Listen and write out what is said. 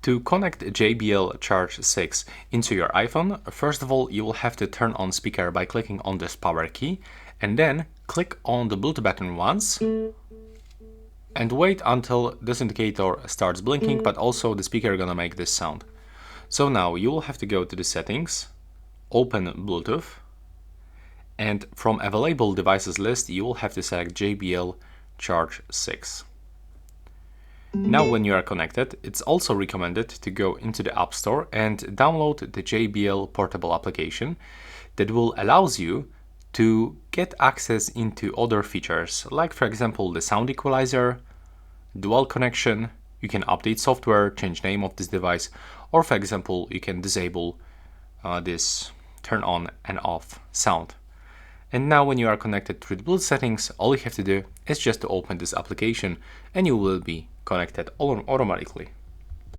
To connect JBL Charge 6 into your iPhone, first of all, you will have to turn on speaker by clicking on this power key and then click on the Bluetooth button once and wait until this indicator starts blinking, but also the speaker gonna make this sound. So now you will have to go to the settings, open Bluetooth, and from available devices list you will have to select JBL Charge 6. Now when you are connected, it's also recommended to go into the App Store and download the JBL portable application that will allows you to get access into other features, like for example the sound equalizer, dual connection. You can update software, change name of this device, or for example you can disable this turn on and off sound. And now when you are connected through the Bluetooth settings, all you have to do is just to open this application and you will be connected automatically.